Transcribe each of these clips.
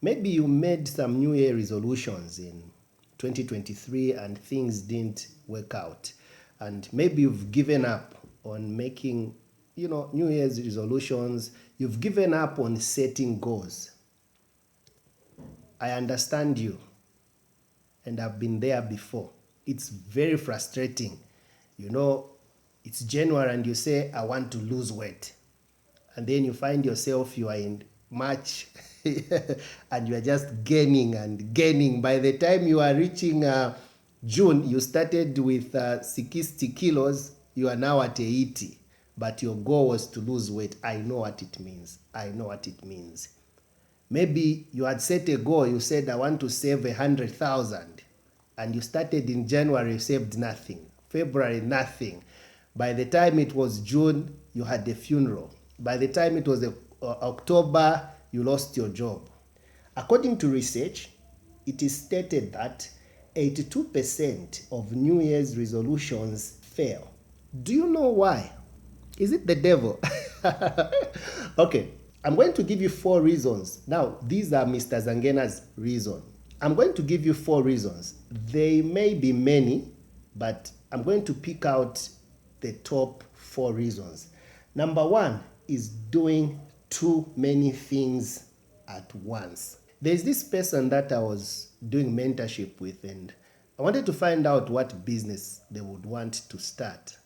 Maybe you made some New Year resolutions in 2023 and things didn't work out. And maybe you've given up on making, New Year's resolutions. You've given up on setting goals. I understand you, and I've been there before. It's very frustrating. It's January and you say, I want to lose weight. And then you find yourself, you are in March and you are just gaining and gaining. By the time you are reaching June, you started with 60 kilos, you are now at 80. But your goal was to lose weight. I know what it means. Maybe you had set a goal, you said, I want to save 100,000. And you started in January, you saved nothing. February, nothing. By the time it was June, you had a funeral. By the time it was October, you lost your job. According to research, it is stated that 82% of New Year's resolutions fail. Do you know why? Is it the devil? Okay, I'm going to give you 4 reasons. Now, these are Mr. Zangena's reasons. I'm going to give you 4 reasons. They may be many, but I'm going to pick out the top 4 reasons. Number 1 is doing too many things at once. There's this person that I was doing mentorship with, and I wanted to find out what business they would want to start.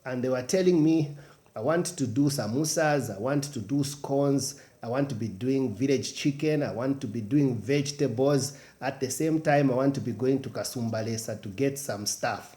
And they were telling me, I want to do samosas, I want to do scones, I want to be doing village chicken, I want to be doing vegetables. At the same time, I want to be going to Kasumbalesa to get some stuff.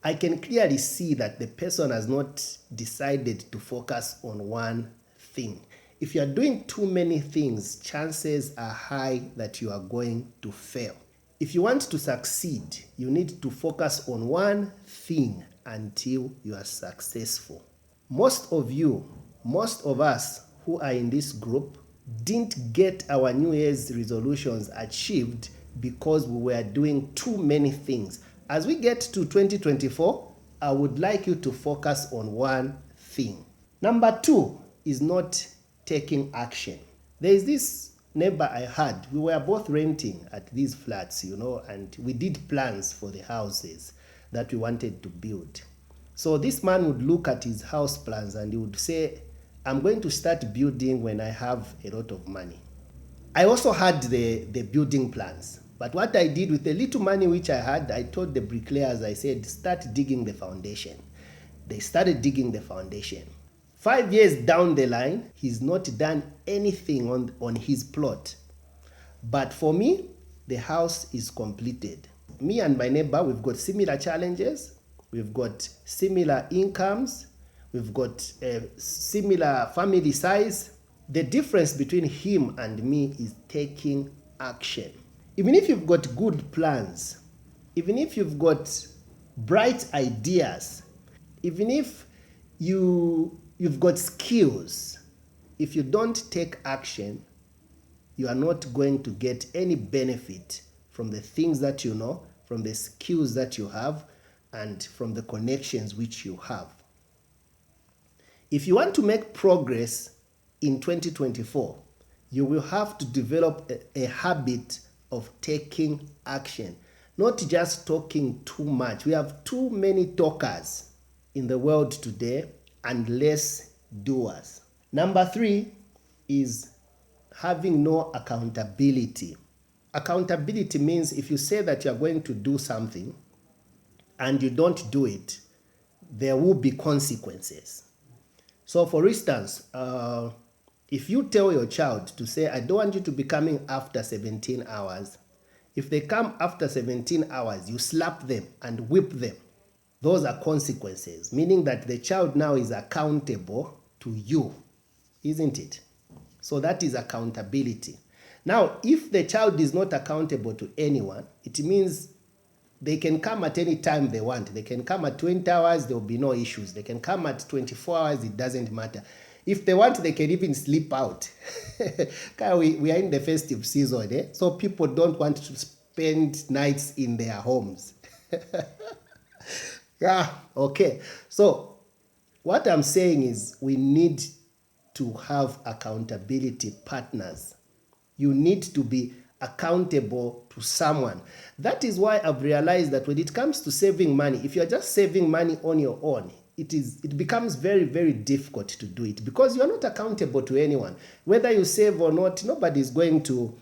I can clearly see that the person has not decided to focus on one thing. If you are doing too many things, chances are high that you are going to fail. If you want to succeed, you need to focus on one thing until you are successful. Most of us who are in this group didn't get our New Year's resolutions achieved because we were doing too many things. As we get to 2024, I would like you to focus on one thing. Number 2 is not taking action. There is this neighbor I had. We were both renting at these flats, and we did plans for the houses that we wanted to build. So this man would look at his house plans and he would say, I'm going to start building when I have a lot of money. I also had the building plans. But what I did with the little money which I had, I told the bricklayers, I said, start digging the foundation. They started digging the foundation. 5 years down the line, he's not done anything on his plot. But for me, the house is completed. Me and my neighbor, we've got similar challenges. We've got similar incomes. We've got similar family size. The difference between him and me is taking action. Even if you've got good plans, even if you've got bright ideas, even if you've got skills, if you don't take action, you are not going to get any benefit from the things that you know, from the skills that you have, and from the connections which you have. If you want to make progress in 2024, you will have to develop a habit of taking action, not just talking too much. We have too many talkers in the world today and less doers. Number 3 is having no accountability. Accountability means if you say that you are going to do something and you don't do it, there will be consequences. So for instance, if you tell your child to say, I don't want you to be coming after 17 hours, if they come after 17 hours, you slap them and whip them. Those are consequences, meaning that the child now is accountable to you, isn't it? So that is accountability. Now, if the child is not accountable to anyone, it means they can come at any time they want. They can come at 20 hours, there will be no issues. They can come at 24 hours, it doesn't matter. If they want, they can even sleep out. We are in the festive season, so people don't want to spend nights in their homes. Yeah, okay. So what I'm saying is we need to have accountability partners. You need to be accountable to someone. That is why I've realized that when it comes to saving money, if you're just saving money on your own, it becomes very, very difficult to do it because you're not accountable to anyone. Whether you save or not, nobody's going to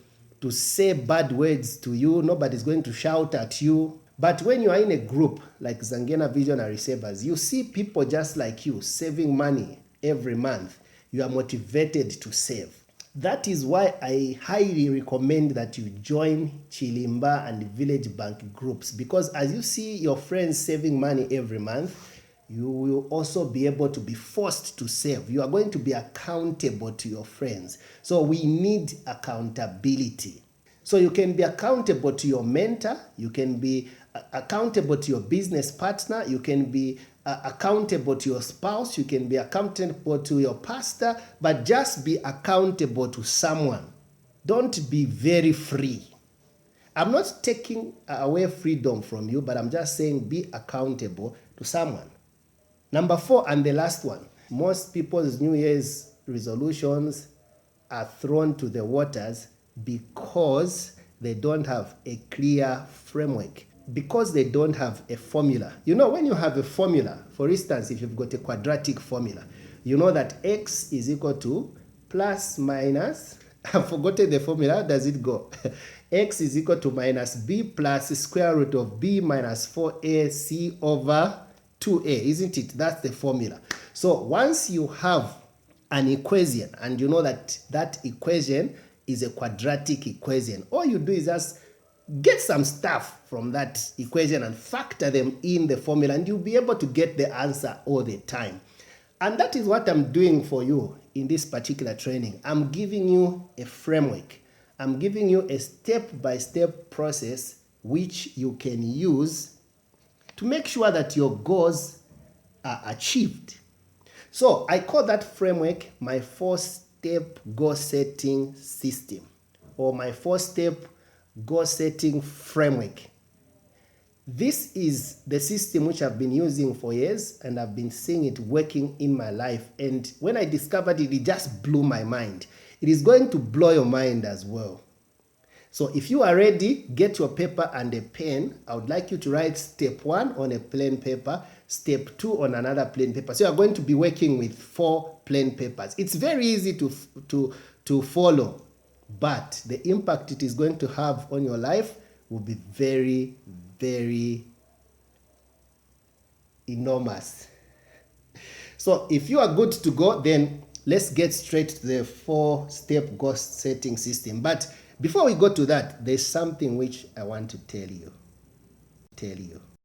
say bad words to you. Nobody's going to shout at you. But when you are in a group like Zangena Visionary Savers, you see people just like you saving money every month. You are motivated to save. That is why I highly recommend that you join Chilimba and Village Bank groups, because as you see your friends saving money every month, you will also be able to be forced to save. You are going to be accountable to your friends. So we need accountability. So you can be accountable to your mentor, you can be accountable to your business partner, you can be accountable to your spouse, you can be accountable to your pastor, but just be accountable to someone. Don't be very free. I'm not taking away freedom from you, but I'm just saying be accountable to someone. Number 4, and the last one, most people's New Year's resolutions are thrown to the waters because they don't have a clear framework, because they don't have a formula. You know, when you have a formula, for instance, if you've got a quadratic formula, you know that x is equal to plus minus, I've forgotten the formula, how does it go? X is equal to minus b plus square root of b minus 4ac over 2a, isn't it? That's the formula. So once you have an equation and you know that that equation is a quadratic equation, all you do is just get some stuff from that equation and factor them in the formula, and you'll be able to get the answer all the time. And that is what I'm doing for you in this particular training. I'm giving you a framework. I'm giving you a step-by-step process which you can use to make sure that your goals are achieved. So I call that framework my 4-step goal setting system, or my 4-step goal setting framework. This is the system which I've been using for years, and I've been seeing it working in my life. And when I discovered it, it just blew my mind. It is going to blow your mind as well. So if you are ready, get your paper and a pen. I would like you to write step 1 on a plain paper, step 2 on another plain paper. So you are going to be working with 4 plain papers. It's very easy to follow, but the impact it is going to have on your life will be very, very enormous. So if you are good to go, then let's get straight to the 4-step goal setting system. But before we go to that, there's something which I want to tell you.